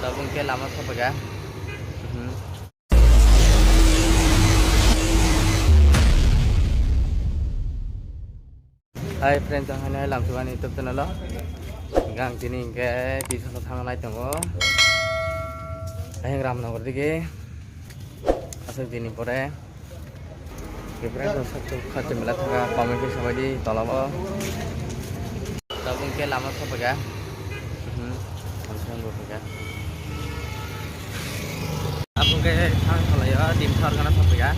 Tabung ke lama sa baga. Hai friends, ang hanay lang tuwan YouTube channel lo. Gang tini ke tiso no thang nai tongo. Ayang Ramnagar dige. Asal tini pore. Ke friends satu khache mela thaka comment ke sabai di tolabo. Tabung ke lama sa baga. Langsung baga. Abung ke thang tholaya dim thar kana sa baga.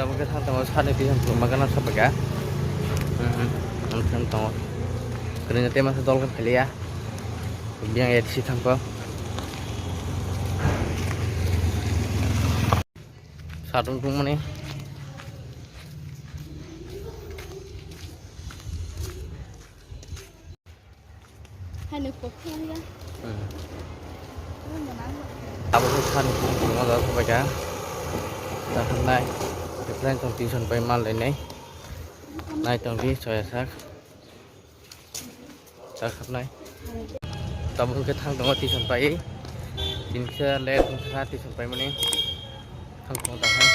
Tabung ke thang tongo sane pi ham magana sa baga. Thang tongo. Kena te masa dol kan khali ya. Biang ya si thang ko. Sadung tung mane. Hai nước bột theo ya. Tabung ke sane pi tongo dol sa baga. Ta ham nai. Friend trong tuition bay mal lên này, này trong đi chơi sắc, sắc khắp này, tao muốn cái thằng trong tuition bay, tin xe lên ra tuition bay mà nè, thằng trong ta hay.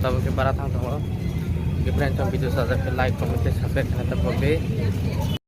Tabung ke barat thang tongo. Friend trong video saja ke like, comment, subscribe, dan tetap